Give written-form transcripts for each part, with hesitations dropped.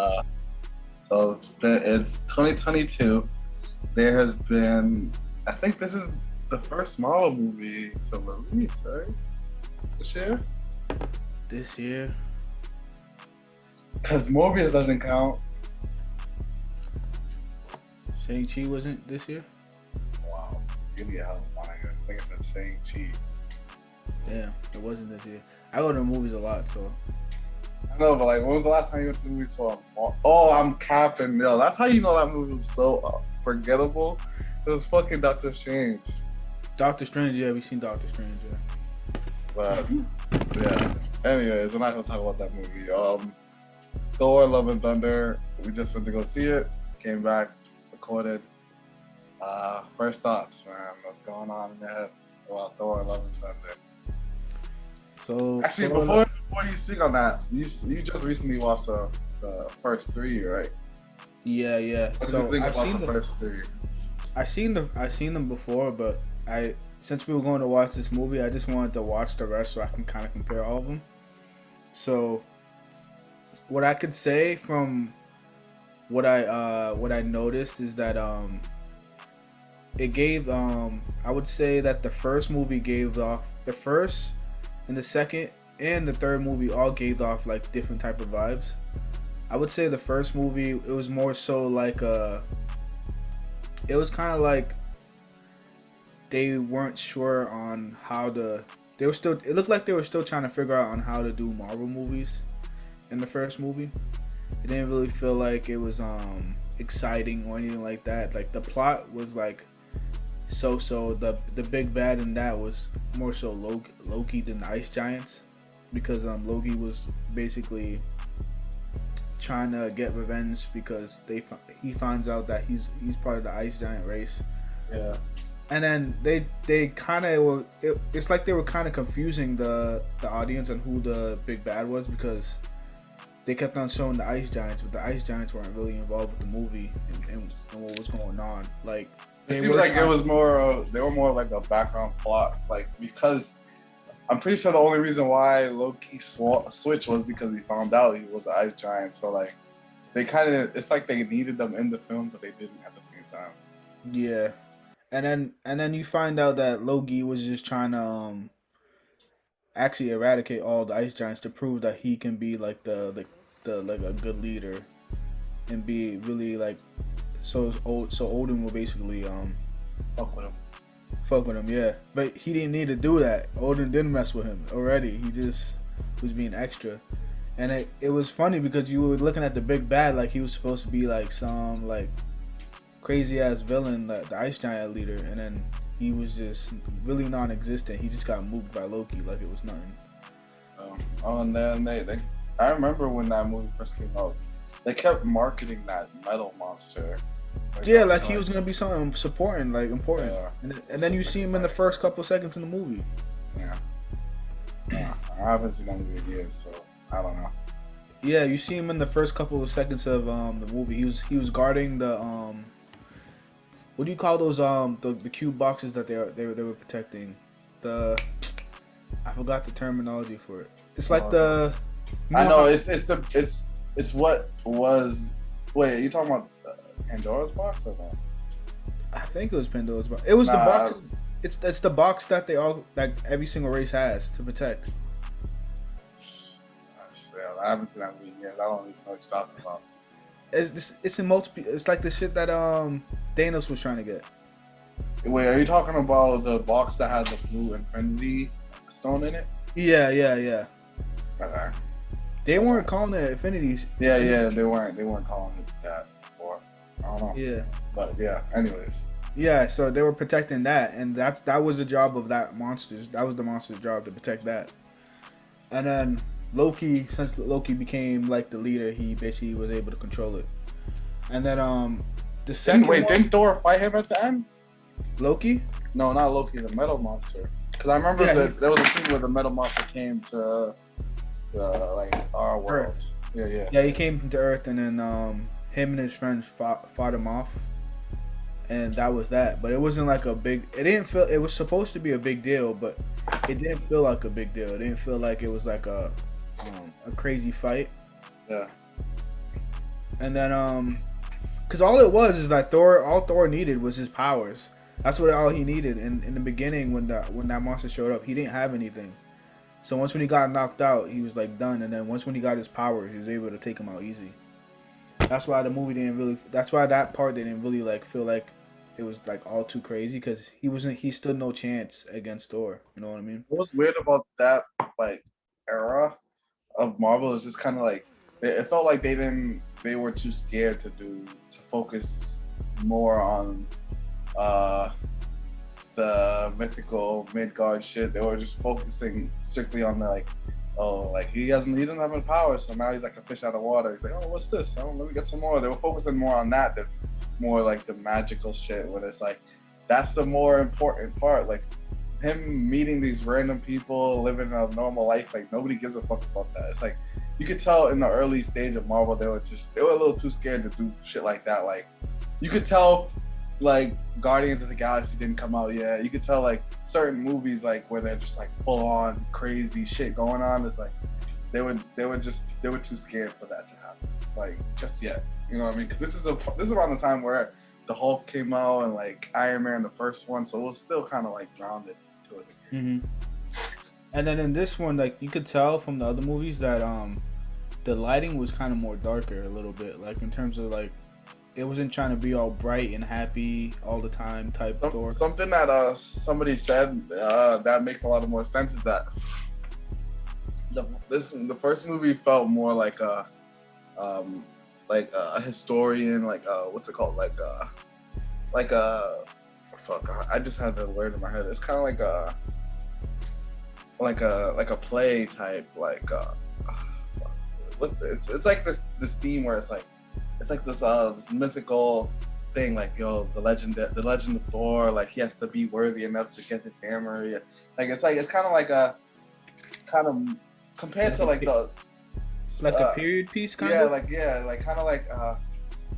Uh, so it's 2022. There has been, I think this is the first Marvel movie to release, right? This year? This year, Because Morbius doesn't count. Shang-Chi wasn't this year? Wow. Give me a help, my nigga. I think it says Shang-Chi. Damn, it wasn't this year. I go to the movies a lot, so. I know, but like, when was the last time you went to the movies for Oh, I'm capping. Yo, that's how you know that movie was so forgettable. It was fucking Doctor Strange. Doctor Strange, yeah, we seen Doctor Strange, yeah. But, yeah. Anyways, we're not going to talk about that movie. Thor, Love and Thunder, we just went to go see it. Came back, recorded. First thoughts, man. What's going on in your head about Thor, Love and Thunder? So Actually, before you speak on that, you just recently watched the first three, right? Yeah. What did So you think I've about seen the first three? I seen them before, but since we were going to watch this movie, I just wanted to watch the rest so I can kind of compare all of them. So what I could say from what I noticed is that it gave I would say that the first movie gave off the first and the second and the third movie all gave off like different type of vibes. I would say the first movie, it was more so like it was kind of like they weren't sure on how to. They were still. It looked like they were still trying to figure out on how to do Marvel movies. In the first movie, it didn't really feel like it was exciting or anything like that. Like the plot was like so. The big bad in that was more so Loki than the Ice Giants, because Loki was basically trying to get revenge because he finds out that he's part of the Ice Giant race. Yeah. And then they kind of were. It's like they were kind of confusing the audience on who the big bad was, because they kept on showing the Ice Giants, but the Ice Giants weren't really involved with the movie and what was going on. Like it seems like it was more. They were more like a background plot, like because I'm pretty sure the only reason why Loki switched was because he found out he was an Ice Giant. So like they kind of, it's like they needed them in the film, but they didn't at the same time. Yeah. And then you find out that Loki was just trying to actually eradicate all the Ice Giants to prove that he can be like the like a good leader and be really like so Odin will basically Fuck with him. fuck with him, yeah. But he didn't need to do that. Odin didn't mess with him already. He just was being extra. And it was funny because you were looking at the big bad like he was supposed to be like some like crazy ass villain, the Ice Giant leader, and then he was just really non-existent. He just got moved by Loki like it was nothing. And then I remember when that movie first came out, they kept marketing that metal monster. Yeah, like he was gonna be something supporting, like important. Yeah. And then you see him in the first couple seconds in the movie. Yeah. I haven't seen that movie in years, so I don't know. Yeah, you see him in the first couple of seconds of the movie. He was guarding the what do you call those the cube boxes that they were protecting? I forgot the terminology for it. It's like the. I know it's what was. Wait, are you talking about Pandora's box or not? I think it was Pandora's box. It was the box. It's the box that every single race has to protect. I haven't seen that movie yet. I don't even know what you're talking about. It's in multiple. It's like the shit that Thanos was trying to get. Wait, are you talking about the box that had the blue Infinity Stone in it? Yeah. Okay. They weren't calling it Infinities. Yeah, they weren't calling it that before. I don't know. Yeah. But yeah, anyways. Yeah, so they were protecting that, and that was the job of that monsters. That was the monster's job to protect that. And then Loki, since Loki became like the leader, he basically was able to control it. And then the second didn't Thor fight him at the end? Loki? No, not Loki, the metal monster. Because I remember there was a scene where the metal monster came to like our world. Earth. Yeah. Yeah, he came to Earth, and then him and his friends fought him off, and that was that. But it wasn't like a big. It didn't feel. It was supposed to be a big deal, but it didn't feel like a big deal. It didn't feel like it was like a crazy fight. Yeah. And then because all it was is that all Thor needed was his powers. That's what all he needed. And in the beginning, when that monster showed up, he didn't have anything. So once when he got knocked out, he was like done. And then once when he got his powers, he was able to take him out easy. That's why the movie didn't really. That's why that part didn't really like feel like it was like all too crazy because he wasn't. He stood no chance against Thor. You know what I mean? What's weird about that like era of Marvel is just kind of like it felt like they were too scared to focus more on uh the mythical Midgard shit. They were just focusing strictly on the like, oh, like he doesn't have any power, so now he's like a fish out of water. He's like, oh, what's this? Oh, let me get some more. They were focusing more on that than more like the magical shit. When it's like that's the more important part. Like him meeting these random people, living a normal life. Like nobody gives a fuck about that. It's like you could tell in the early stage of Marvel, they were a little too scared to do shit like that. Like you could tell like Guardians of the Galaxy didn't come out yet. You could tell like certain movies like where they're just like full on crazy shit going on. It's like they were too scared for that to happen. Like just yet, you know what I mean? Because this is around the time where the Hulk came out and like Iron Man the first one, so it was still kind of like grounded to it. Mm-hmm. And then in this one, like you could tell from the other movies that the lighting was kind of more darker a little bit, like in terms of like it wasn't trying to be all bright and happy all the time type Thor. Something that somebody said that makes a lot of more sense is that the first movie felt more like a historian, like what's it called, like a fuck, I just had the word in my head. It's kind of like a play type, like it's like this theme where it's like this mythical thing, like the legend of Thor, like he has to be worthy enough to get his hammer. Yeah. It's kind of like a compared to like the a period piece kind of. Like kind of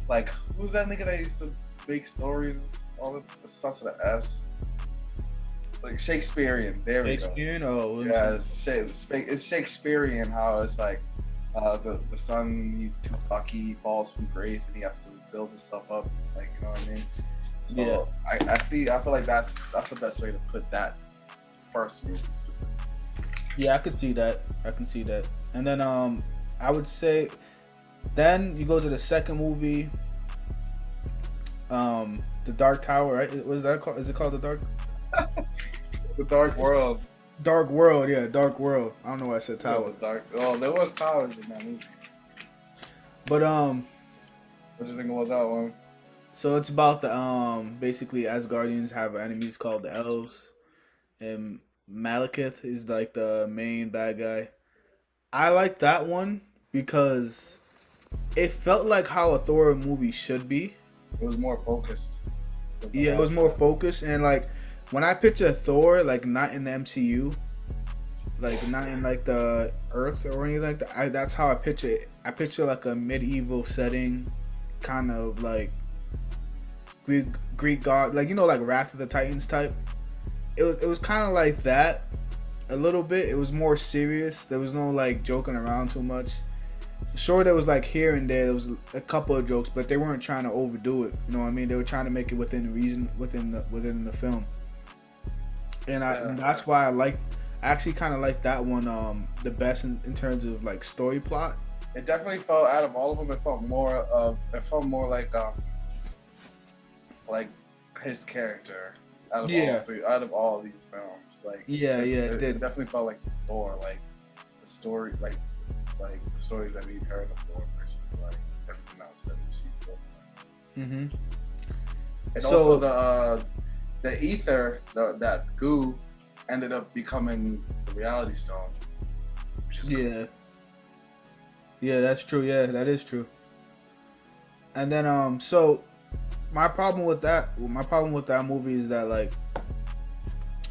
like who's that nigga that used to make stories? All it starts with an S. Like Shakespearean. There we go. Shakespearean. Oh, yeah, it's Shakespearean. How it's like the son, he's too cocky, he falls from grace, and he has to build himself up. Like, you know what I mean? So yeah. I feel like that's the best way to put that first movie specifically. Yeah, I could see that. And then I would say, then you go to the second movie, the Dark Tower, right? Was that called? Is it called the Dark? The Dark World. Dark World, yeah, Dark World. I don't know why I said tower. There was towers in that movie. But what do you think about that one? So it's about the basically Asgardians have enemies called the Elves, and Malekith is like the main bad guy. I like that one because it felt like how a Thor movie should be. It was more focused. Yeah, it was more focused, and like when I picture Thor, like not in the MCU, like not in like the Earth or anything like that, that's how I picture it. I picture like a medieval setting, kind of like Greek god, like like Wrath of the Titans type. It was kind of like that, a little bit. It was more serious. There was no like joking around too much. Sure, there was like here and there was a couple of jokes, but they weren't trying to overdo it. You know what I mean? They were trying to make it within reason, within the film. And and that's why I actually kind of like that one the best in terms of like story plot. It definitely felt, out of all of them, it felt more like his character out of all of these films. Like it definitely felt like Thor, like the story, like the stories that we've heard of Thor versus like everything else that we've seen so far. Mm-hmm. And also the ether, that goo, ended up becoming the Reality Stone. Which is cool. Yeah, that's true. Yeah, that is true. And then so my problem with that movie is that like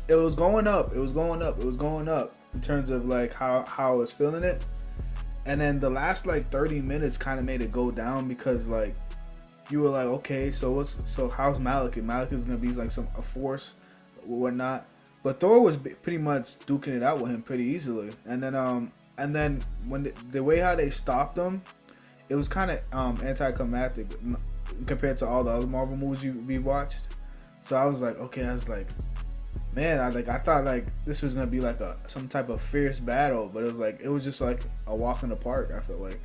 it was going up in terms of like how I was feeling it. And then the last like 30 minutes kind of made it go down because like you were like, okay, so how's Malekith? Malekith's gonna be like a force or whatnot. But Thor was pretty much duking it out with him pretty easily. And then when the way how they stopped him, it was kind of anticlimactic compared to all the other Marvel movies we watched. So I was like, okay, I was like, man, I thought like this was gonna be like some type of fierce battle, but it was just like a walk in the park. I feel like,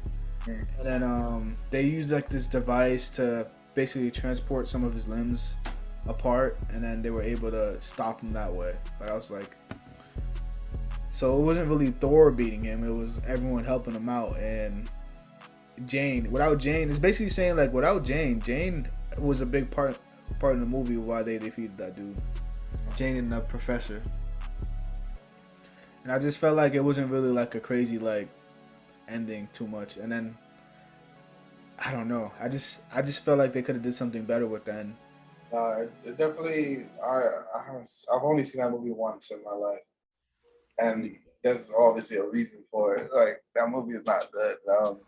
and then they used like this device to basically transport some of his limbs apart, and then they were able to stop him that way. But I was like, so it wasn't really Thor beating him; it was everyone helping him out. And without Jane, it's basically saying like without Jane was a big part in the movie why they defeated that dude. Jane and the professor. And I just felt like it wasn't really like a crazy like ending too much. And then I don't know. I just felt like they could have did something better with the end. It definitely. I've only seen that movie once in my life, and there's obviously a reason for it. Like that movie is not good,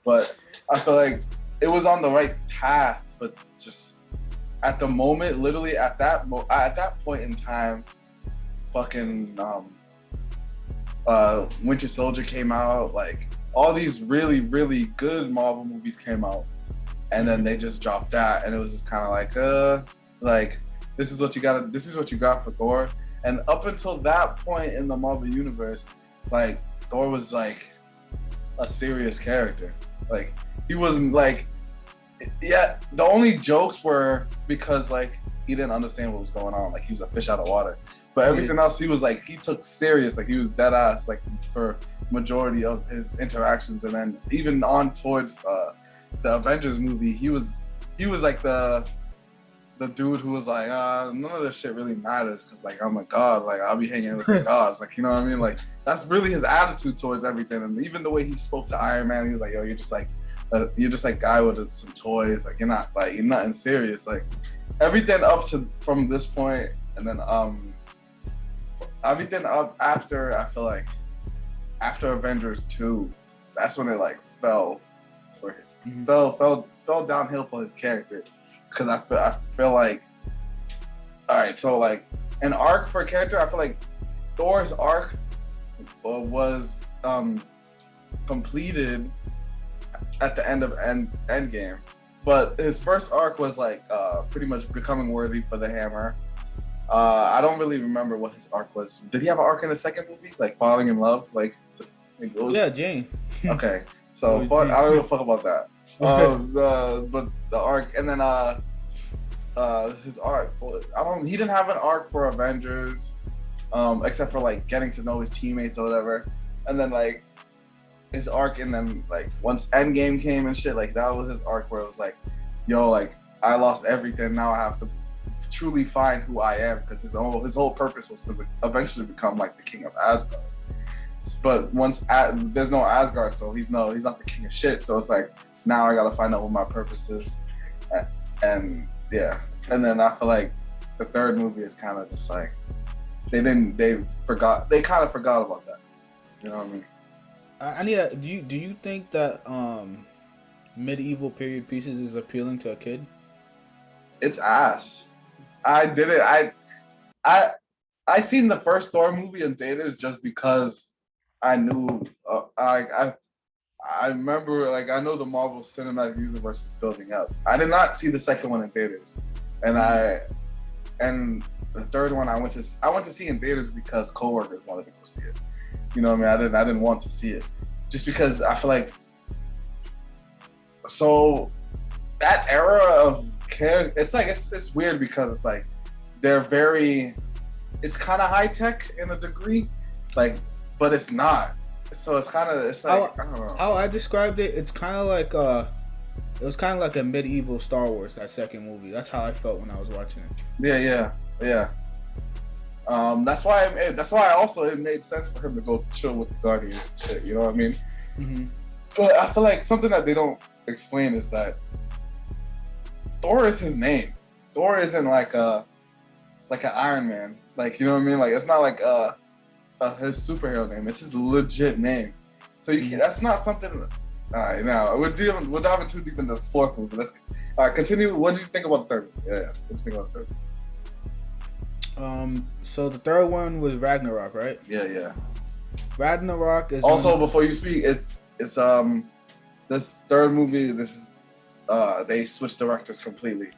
but I feel like it was on the right path, but just at the moment, literally at that point in time, fucking Winter Soldier came out. Like all these really really good Marvel movies came out, and then they just dropped that, and it was just kind of like this is what you got for Thor. And up until that point in the Marvel universe, like Thor was like a serious character. Like he wasn't like, yeah, the only jokes were because like he didn't understand what was going on. Like he was a fish out of water. But everything else he was like, he took serious. Like he was dead ass like for majority of his interactions. And then even on towards the Avengers movie, he was like the dude who was like, none of this shit really matters because like I'm a god, like I'll be hanging with the gods, like you know what I mean? Like that's really his attitude towards everything. And even the way he spoke to Iron Man, he was like, yo, you're just like guy with some toys, like you're nothing serious. Like everything up to from this point, and then everything up after, I feel like after Avengers 2, that's when it like fell for his fell downhill for his character. Because I feel like, all right, so like an arc for a character, I feel like Thor's arc was completed at the end of Endgame, but his first arc was like pretty much becoming worthy for the hammer. I don't really remember what his arc was. Did he have an arc in the second movie, like falling in love? Like it was, yeah, Jane. Okay, so I don't give a fuck about that. But the arc, and then his arc. He didn't have an arc for Avengers, except for like getting to know his teammates or whatever. And then like his arc, and then like once Endgame came and shit, like that was his arc where it was like, yo, like I lost everything. Now I have to truly find who I am, because his whole purpose was to eventually become like the king of Asgard. But once there's no Asgard, so he's not the king of shit. So it's like, now I gotta find out what my purpose is, and yeah. And then I feel like the third movie is kind of just like they kind of forgot about that. You know what I mean? Do you think that medieval period pieces is appealing to a kid? It's ass. I did it. I seen the first Thor movie in theaters just because I knew I remember, like, I know the Marvel Cinematic Universe is building up. I did not see the second one in theaters, and the third one I went to see in theaters because coworkers wanted to go see it. You know what I mean? I didn't want to see it just because I feel like, so that era of character, it's like it's weird because it's like it's kind of high tech in a degree, like, but it's not. So it's like I don't know. How I described it, it's kind of like it was kind of like a medieval Star Wars, that second movie. That's how I felt when I was watching it. Yeah. That's why also it made sense for him to go chill with the Guardians and shit. You know what I mean? Mm-hmm. But I feel like something that they don't explain is that Thor is his name. Thor isn't like an Iron Man. Like, you know what I mean? Like, it's not like his superhero name. It's his legit name. So you can't, that's not something. All right, now we're diving too deep into this fourth movie. All right, continue. What did you think about the third? Yeah. What did you think about the third? So the third one was Ragnarok, right? Yeah. Ragnarok is also before you speak. It's this third movie, they switched directors completely.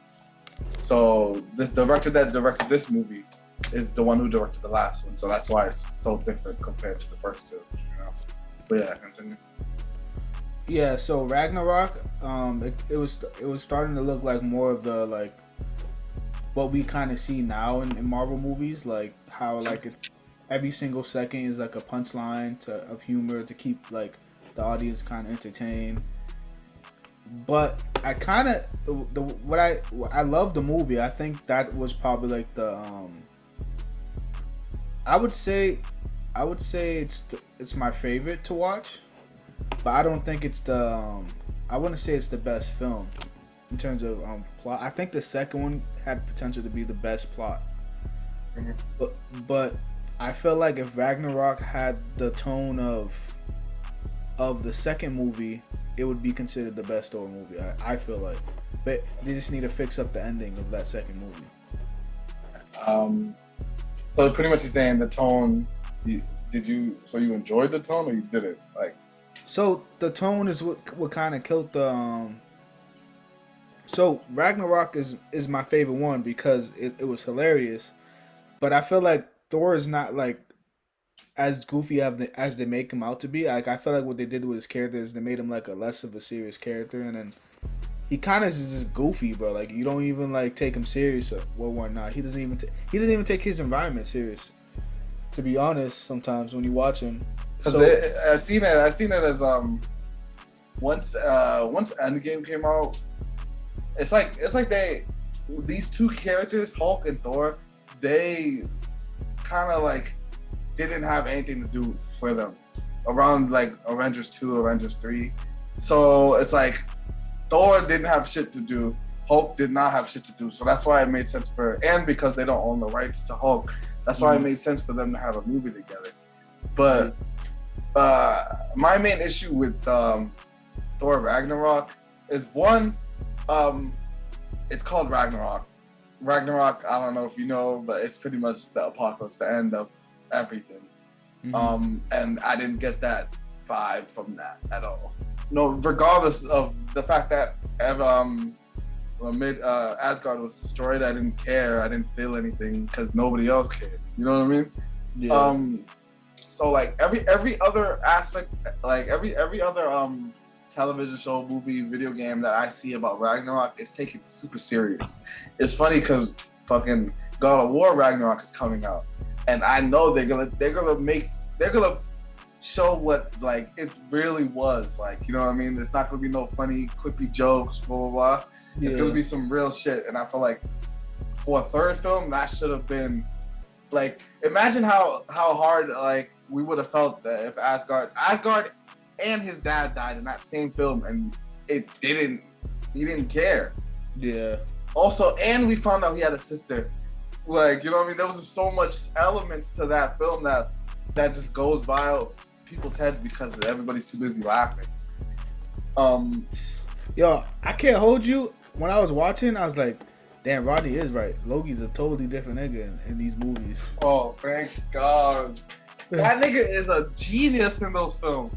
So this director that directed this movie is the one who directed the last one. So that's why it's so different compared to the first two. You know? But yeah, continue. Yeah, so Ragnarok, it was starting to look like more of the like what we kind of see now in Marvel movies, like how like it's every single second is like a punchline of humor to keep like the audience kind of entertained. But I kind of what I love the movie. I think that was probably like the I would say it's my favorite to watch, but I don't think it's the I wouldn't say it's the best film in terms of plot. I think the second one had potential to be the best plot, but I feel like if Ragnarok had the tone of the second movie, it would be considered the best Thor movie. I feel like, but they just need to fix up the ending of that second movie. So pretty much you're saying the tone. So you enjoyed the tone or you didn't like? So the tone is what kind of killed the. So Ragnarok is my favorite one because it was hilarious, but I feel like Thor is not like as goofy as they make him out to be. Like I feel like what they did with his character is they made him like a less of a serious character, and then he kind of is just goofy, bro. Like you don't even like take him serious or whatnot. He doesn't even take his environment serious. To be honest, sometimes when you watch him, because I seen it as once Endgame came out, it's like these two characters, Hulk and Thor, they kind of like didn't have anything to do for them around like Avengers 2, Avengers 3. So it's like Thor didn't have shit to do. Hulk did not have shit to do. So that's why it made sense and because they don't own the rights to Hulk, that's why it made sense for them to have a movie together. But my main issue with Thor Ragnarok is one, it's called Ragnarok. Ragnarok, I don't know if you know, but it's pretty much the apocalypse, the end of everything. And I didn't get that vibe from that at all. No, regardless of the fact that Asgard was destroyed, I didn't care. I didn't feel anything because nobody else cared. You know what I mean? Yeah. So like every other aspect, like every other television show, movie, video game that I see about Ragnarok, it's taken super serious. It's funny because fucking God of War Ragnarok is coming out, and I know they're gonna show what like it really was like. You know what I mean? There's not gonna be no funny quippy jokes, blah blah blah. It's gonna be some real shit, and I feel like for a third film that should have been like, imagine how hard like we would have felt that if Asgard and his dad died in that same film and he didn't care. Yeah. Also, and we found out he had a sister. Like, you know what I mean? There was just so much elements to that film that just goes by people's heads because everybody's too busy laughing. Yo, I can't hold you. When I was watching, I was like, damn, Rodney is right. Loki's a totally different nigga in these movies. Oh, thank God. That nigga is a genius in those films.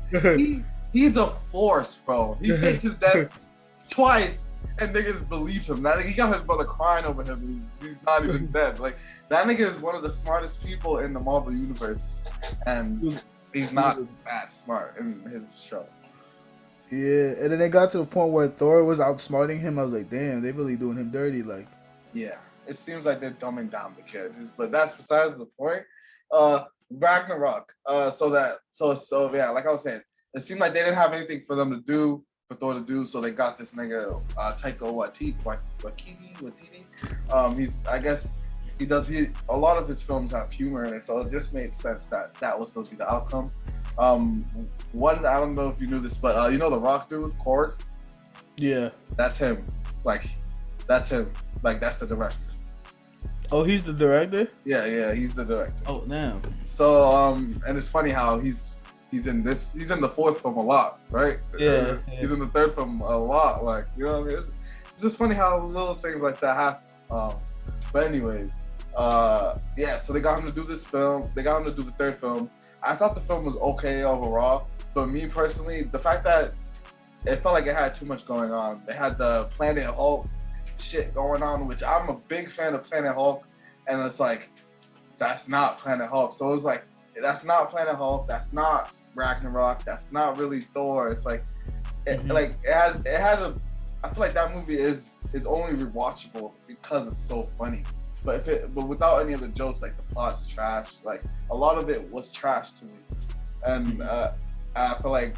He's a force, bro. He faked his death twice, and niggas believed him. He got his brother crying over him. He's not even dead. Like, that nigga is one of the smartest people in the Marvel universe, and he's not that smart in his show. Yeah, and then they got to the point where Thor was outsmarting him. I was like, damn, they really doing him dirty. Like, yeah, it seems like they're dumbing down the characters, but that's besides the point. Ragnarok. So yeah, like I was saying, it seemed like they didn't have anything for Thor to do, so they got this nigga Taika Waititi. I guess a lot of his films have humor in it, so it just made sense that was going to be the outcome. One, I don't know if you knew this, but you know the Rock dude, Korg? Yeah. That's him. Like, that's him. Like, that's the director. Oh, he's the director? Yeah, he's the director. Oh, damn. So, and it's funny how he's in the fourth film a lot, right? Yeah. He's in the third film a lot, like, you know what I mean? It's just funny how little things like that happen. But anyways, yeah, so they got him to do this film. They got him to do the third film. I thought the film was okay overall, but me personally, the fact that it felt like it had too much going on. They had the Planet Hulk shit going on, which I'm a big fan of Planet Hulk, and it's like that's not Planet Hulk. So it was like that's not Planet Hulk, that's not Ragnarok, that's not really Thor. It's like it has a. I feel like that movie is only rewatchable because it's so funny. But without any of the jokes, like the plot's trash. Like a lot of it was trash to me, and I feel like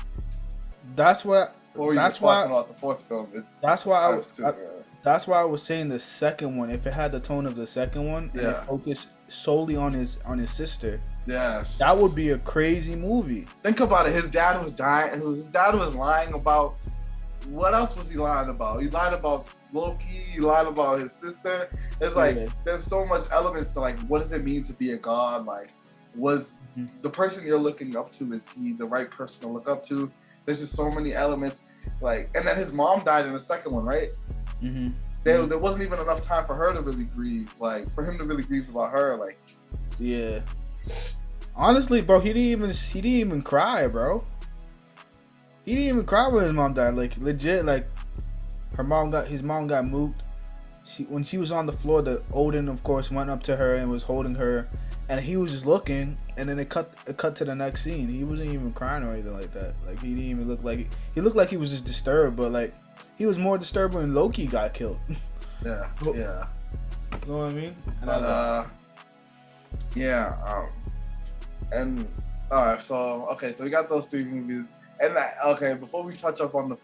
that's what. Or that's why about the fourth film. That's why I was saying the second one. If it had the tone of the second one and it focused solely on his sister, yes, that would be a crazy movie. Think about it. His dad was dying. His dad was lying about. What else was he lying about? He lied about Loki. He lied about his sister. It's like there's so much elements to like what does it mean to be a god? Like was the person you're looking up to, is he the right person to look up to? There's just so many elements, like, and then his mom died in the second one, right? There wasn't even enough time for her to really grieve, like, for him to really grieve about her, like. Yeah. Honestly, bro, he didn't even cry, bro. He didn't even cry when his mom died, like, legit, like, his mom got moved. When she was on the floor, the Odin, of course, went up to her and was holding her, and he was just looking, and then it cut to the next scene. He wasn't even crying or anything like that. Like, he didn't even look like he looked like he was just disturbed, but like he was more disturbed when Loki got killed. Yeah. You know what I mean? But, and all right, so we got those three movies, and before we touch up on the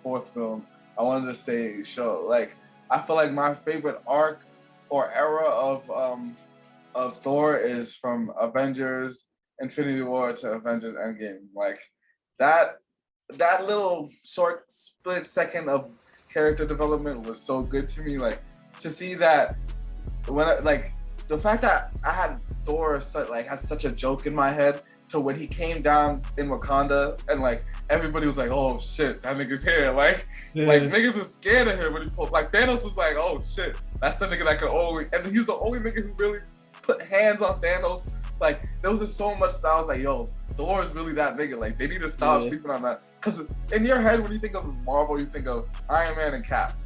fourth film, I wanted to say, like, I feel like my favorite arc or era of Thor is from Avengers Infinity War to Avengers Endgame. Like that little short split second of character development was so good to me. Like to see that the fact that I had Thor has such a joke in my head to when he came down in Wakanda and like everybody was like, oh shit, that nigga's here. Like niggas was scared of him when he pulled, like Thanos was like, oh shit, that's the nigga that could only, and he's the only nigga who really put hands on Thanos. Like there was just so much that I was like, yo, Thor is really that nigga. Like they need to stop sleeping on that. Cause in your head when you think of Marvel, you think of Iron Man and Cap.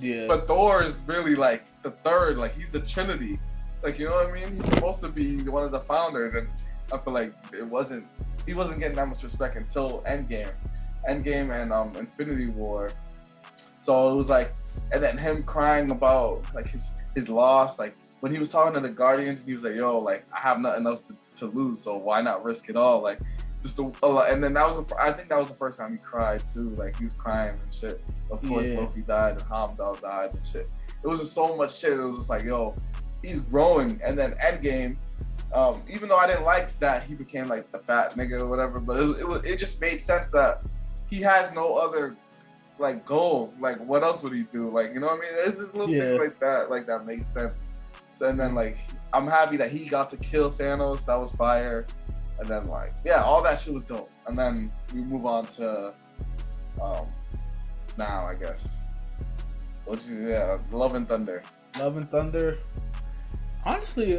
Yeah. But Thor is really like the third, like he's the Trinity. Like, you know what I mean? He's supposed to be one of the founders, and I feel like he wasn't getting that much respect until Endgame and Infinity War. So it was like, and then him crying about like his loss, like when he was talking to the Guardians, and he was like, yo, like I have nothing else to lose, so why not risk it all? Like just and then I think that was the first time he cried too. Like he was crying and shit. Of course, Loki died and Heimdall died and shit. It was just so much shit. It was just like, yo, he's growing. And then Endgame, even though I didn't like that he became like the fat nigga or whatever, but it just made sense that he has no other like goal. Like what else would he do? Like, you know what I mean? It's just little things like that makes sense. So and then like I'm happy that he got to kill Thanos. That was fire. And then like all that shit was dope. And then we move on to now I guess. Love and Thunder. Love and Thunder. Honestly,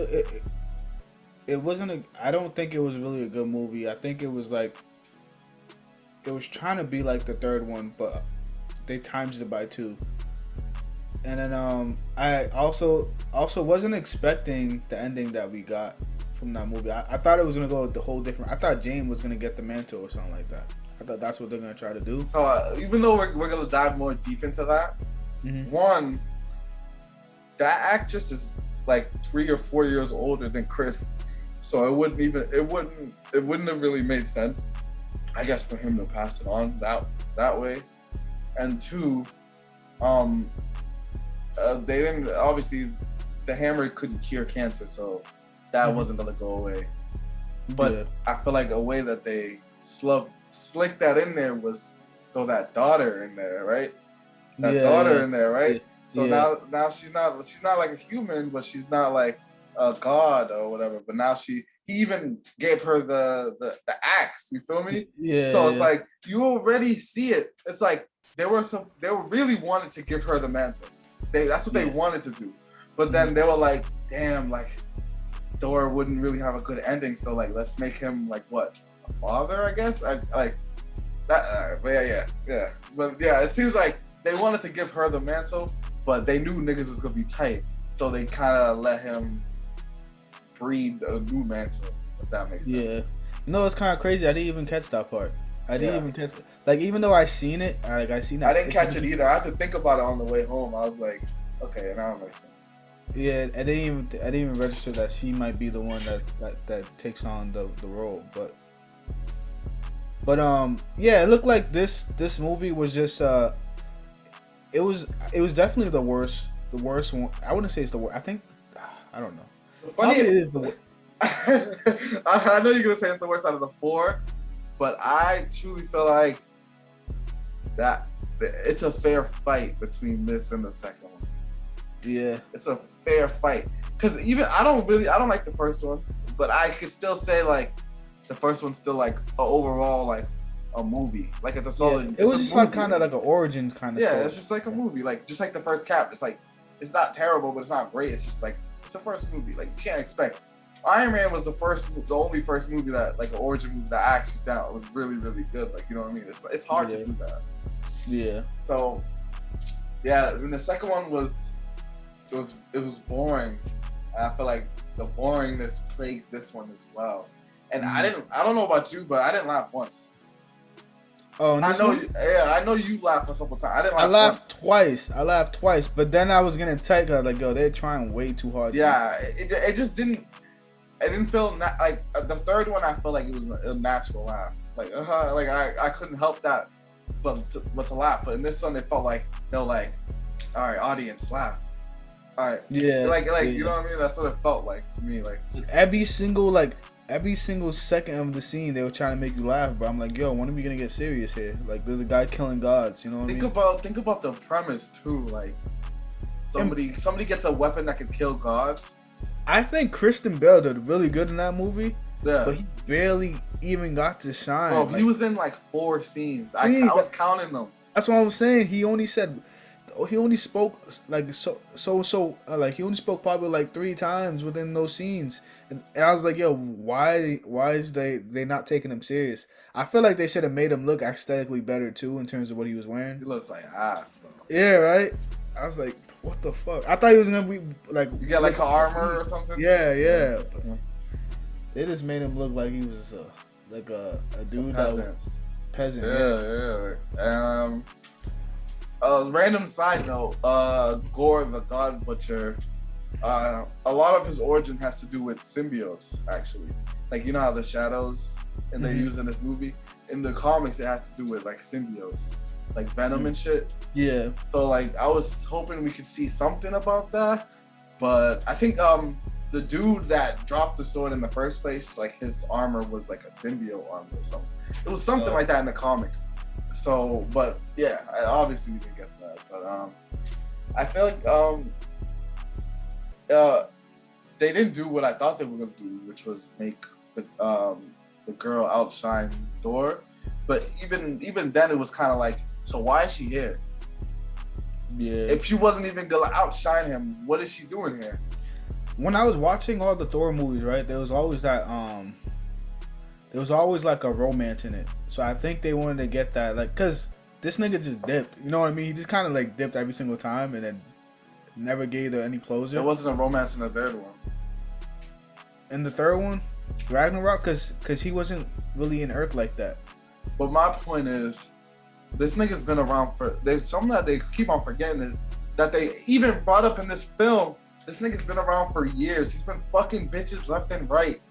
it wasn't I don't think it was really a good movie. I think it was like it was trying to be like the third one, but they times it by 2. And then I also wasn't expecting the ending that we got from that movie. I thought it was gonna go the whole different. I thought Jane was gonna get the mantle or something like that. I thought that's what they're gonna try to do. Even though we're gonna dive more deep into that, one, that actress is like 3 or 4 years older than Chris, so it wouldn't have really made sense, I guess, for him to pass it on that way. And 2, they didn't, obviously the hammer couldn't cure cancer, so that wasn't gonna go away. But I feel like a way that they slick that in there was throw that daughter in there, right? Daughter in there, right? So now she's not like a human, but she's not like a god or whatever. But now he even gave her the axe. You feel me? So it's like you already see it. It's like they really wanted to give her the mantle. That's what they wanted to do. But then they were like, damn, like Thor wouldn't really have a good ending. So like let's make him like what, a father, I guess. But yeah. But yeah, it seems like they wanted to give her the mantle, but they knew niggas was gonna be tight, so they kind of let him breed a new mantle. If that makes sense. Yeah. You know, it's kind of crazy. I didn't even catch that part. I didn't even catch it. Like, even though I seen it, I seen that. I didn't catch it either. I had to think about it on the way home. I was like, okay, now it makes sense. Yeah, I didn't even register that she might be the one that takes on the role, but yeah, it looked like this movie was just it was definitely the worst one. I wouldn't say it's the worst. I think I don't know. Funny, it is the worst. I know you're gonna say it's the worst out of the 4, but I truly feel like that it's a fair fight between this and the second one. Yeah, it's a fair fight because even I don't like the first one, but I could still say like the first one's still like overall like a movie. Like it's a solid. It was just like kind of like an origin kind of. Yeah, story. It's just like a movie, like just like the first Cap. It's like it's not terrible, but it's not great. It's just like it's a first movie. Like you can't expect. Iron Man was the only first movie that like an origin movie that actually that was really good. Like you know what I mean? It's hard to do that. Yeah. So yeah, and the second one was boring. And I feel like the boringness plagues this one as well. And I don't know about you, but I didn't laugh once. Oh, I know you laughed a couple times. I laughed twice, but then I was getting tight because like, yo, they're trying way too hard. Yeah, it just didn't. It didn't feel like the third one. I felt like it was a natural laugh. Like I couldn't help that, but to laugh. But in this one, it felt like they're like, all right, audience, laugh. All right, yeah, like you know what I mean? That's what it felt like to me. Like every single second of the scene, they were trying to make you laugh. But I'm like, yo, when are we gonna get serious here? Like, there's a guy killing gods. You know what I mean? Think about the premise too. Like somebody gets a weapon that can kill gods. I think Christian Bale did really good in that movie. Yeah. But he barely even got to shine. Bro, he was in like 4 scenes. I was counting them. That's what I was saying. He only spoke like like he only spoke probably like 3 times within those scenes. And I was like, yo, why is they not taking him serious? I feel like they should have made him look aesthetically better too in terms of what he was wearing. He looks like ass, bro. Yeah, right? I was like, what the fuck? I thought he was gonna be like you got like an armor or something. Yeah. They just made him look like he was a dude that was peasant. Yeah. Random side note: Gore the God Butcher. A lot of his origin has to do with symbiotes, actually. Like you know how the shadows and they use in this movie. In the comics, it has to do with like symbiotes, like Venom and shit. Yeah. So like I was hoping we could see something about that, but I think the dude that dropped the sword in the first place, like his armor was like a symbiote armor or something. It was something like that in the comics. So, but yeah, obviously we didn't get that. But I feel like they didn't do what I thought they were gonna do, which was make the girl outshine Thor. But even then, it was kind of like, so why is she here? Yeah. If she wasn't even gonna outshine him, what is she doing here? When I was watching all the Thor movies, right, there was always that there was always like a romance in it. So I think they wanted to get that, like, cause this nigga just dipped. You know what I mean? He just kind of like dipped every single time and then never gave her any closure. There wasn't a romance in the third one. In the third one, Ragnarok, cause he wasn't really in Earth like that. But my point is, this nigga's been around for. There's something that they keep on forgetting is that they even brought up in this film. This nigga's been around for years. He's been fucking bitches left and right.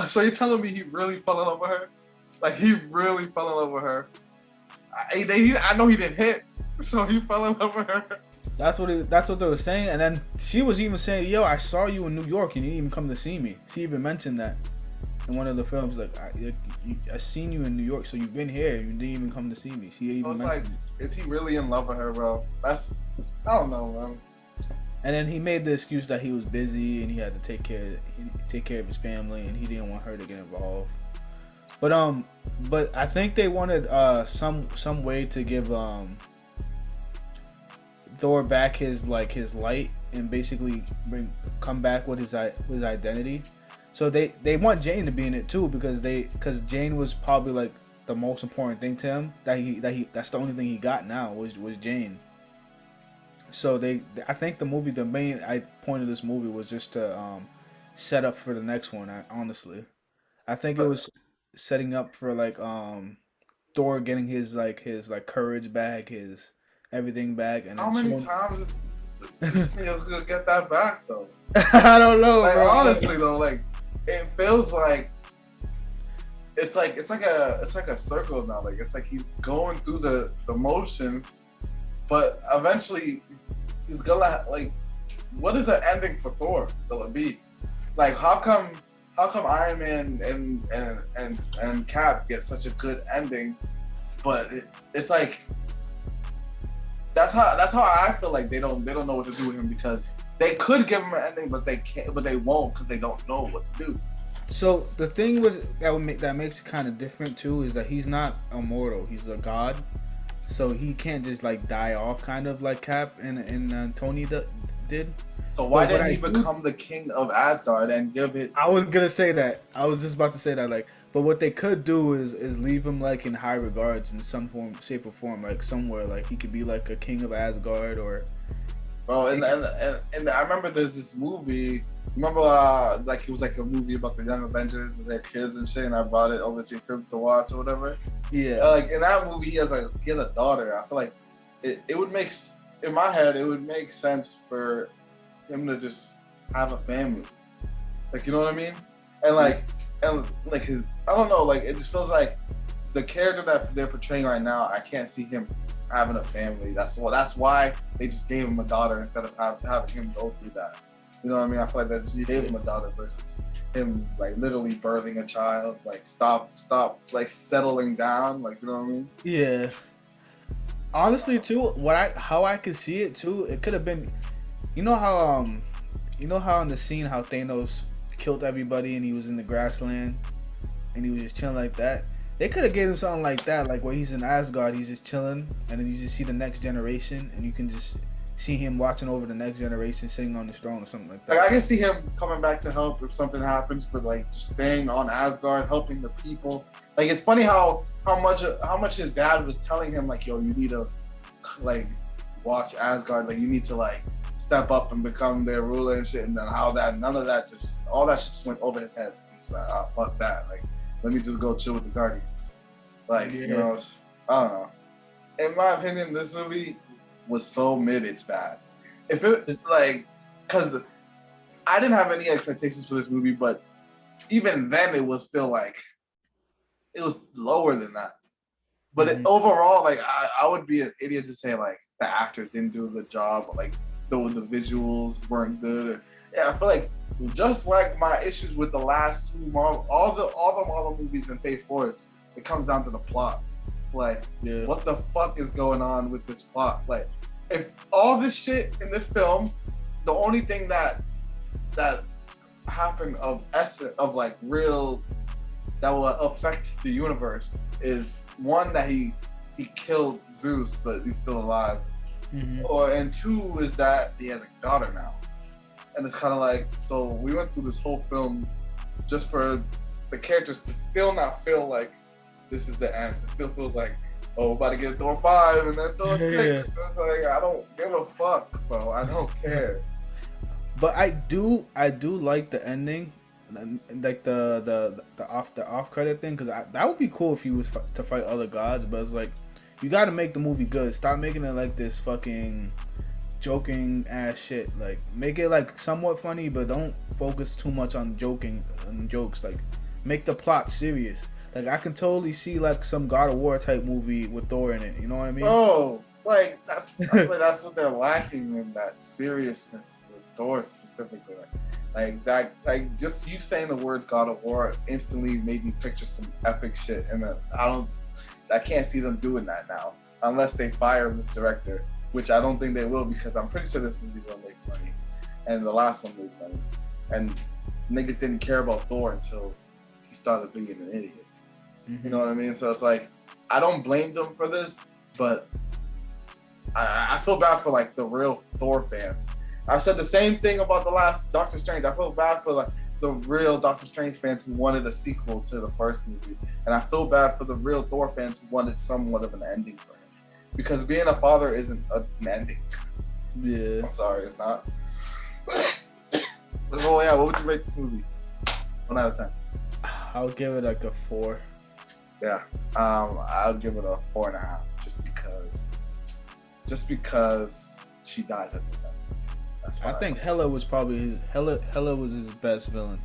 So you're telling me he really fell in love with her? Like he really fell in love with her? I know he didn't hit, so he fell in love with her. That's what they were saying, and then she was even saying, "Yo, I saw you in New York, and you didn't even come to see me." She even mentioned that in one of the films, like, I seen you in New York, so you've been here, you didn't even come to see me. She even mentioned it. Is he really in love with her, bro? I don't know, man. And then he made the excuse that he was busy and he had to take care of his family, and he didn't want her to get involved. But I think they wanted some way to give Thor back his light and basically come back with his identity. So they want Jane to be in it too because Jane was probably like the most important thing to him. That's the only thing he got now was Jane. So I think the main point of this movie was just to set up for the next one. Honestly, I think it But was setting up for like Thor getting his like courage back, his everything back, and how then many soon. times is this nigga gonna get that back though? I don't know, Like bro. honestly though, like it feels like it's like a circle now. Like it's like he's going through the motions, but eventually he's gonna like. What is the ending for Thor gonna be? Like how come Iron Man and Cap get such a good ending, but it's like that's how I feel like they don't know what to do with him because they could give him an ending, but they can't, but they won't because they don't know what to do. So the thing that makes it kind of different too is that he's not immortal. He's a god, so he can't just like die off, kind of like Cap and Tony did. So why But what didn't he I do- become the king of Asgard and give it? I was gonna say that. I was just about to say that. Like, but what they could do is leave him like in high regards in some form, shape, or form. Like somewhere, like he could be like a king of Asgard or. Bro, and I remember there's this movie. Remember, like it was like a movie about the Young Avengers and their kids and shit, and I brought it over to your crib to watch or whatever. Yeah. Like in that movie, he has a daughter. I feel like it would make in my head it would make sense for him to just have a family. Like you know what I mean? And like his I don't know. Like it just feels like the character that they're portraying right now. I can't see him having a family. That's why they just gave him a daughter instead of having him go through that. You know what I mean? I feel like they just gave him a daughter versus him like literally birthing a child. Like stop like settling down. Like you know what I mean? Yeah. Honestly, too, how I could see it too, it could have been, you know how in the scene how Thanos killed everybody and he was in the grassland and he was just chilling like that. They could have gave him something like that, like where he's in Asgard, he's just chilling, and then you just see the next generation, and you can just see him watching over the next generation, sitting on the throne or something like that. Like I can see him coming back to help if something happens, but like just staying on Asgard, helping the people. Like it's funny how much his dad was telling him like, yo, you need to like watch Asgard, like you need to like step up and become their ruler and shit, and then how that none of that just all that shit just went over his head. He's like, oh fuck that, like let me just go chill with the Guardians. Like you know, I don't know. In my opinion, this movie was so mid, it's bad. If it like, cause I didn't have any expectations for this movie, but even then it was still like, it was lower than that. But overall, like I would be an idiot to say like the actors didn't do a good job, or like the visuals weren't good. Or, yeah, I feel like just like my issues with the last two Marvel, all the Marvel movies in Phase 4, it comes down to the plot. Like, what the fuck is going on with this plot? Like, if all this shit in this film, the only thing that happened of essence of like real that will affect the universe is one that he killed Zeus, but he's still alive. And two is that he has a daughter now. And it's kind of like, so we went through this whole film just for the characters to still not feel like this is the end. It still feels like, oh, we're about to get Thor 5 and then Thor 6. It's like, I don't give a fuck, bro. I don't care. But I do like the ending, like the off credit thing, because that would be cool if he was to fight other gods. But it's like, you got to make the movie good. Stop making it like this fucking joking ass shit. Like, make it like somewhat funny, but don't focus too much on joking and jokes. Like, make the plot serious. Like, I can totally see like some God of War type movie with Thor in it. You know what I mean? Oh, like I feel like that's what they're lacking in that seriousness with Thor specifically. Like that, like just you saying the words God of War instantly made me picture some epic shit, and I can't see them doing that now unless they fire this director, which I don't think they will, because I'm pretty sure this movie's gonna make money, and the last one made money, and niggas didn't care about Thor until he started being an idiot. You know what I mean? So it's like, I don't blame them for this, but I feel bad for like the real Thor fans. I said the same thing about the last Doctor Strange. I feel bad for like the real Doctor Strange fans who wanted a sequel to the first movie, and I feel bad for the real Thor fans who wanted somewhat of an ending for him, because being a father isn't an ending. Yeah. I'm sorry, it's not. Oh yeah, what would you rate this movie? 1 out of 10. I'll give it like a 4. Yeah, I'll give it a 4.5, just because she dies at the end. That's fine. I think Hela was probably Hela was his best villain.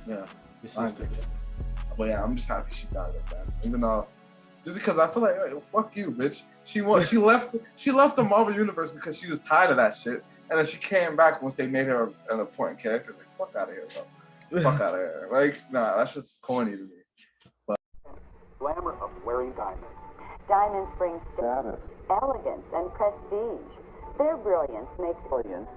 Yeah, The sister. but yeah, I'm just happy she died at the end, even though just because I feel like, hey, fuck you, bitch. She left the Marvel universe because she was tired of that shit, and then she came back once they made her an important character. Like, fuck out of here, bro. Fuck out of here. Like, nah, that's just corny to me. Glamour of wearing diamonds. Diamonds bring Status. elegance and prestige. Their brilliance makes Brilliance.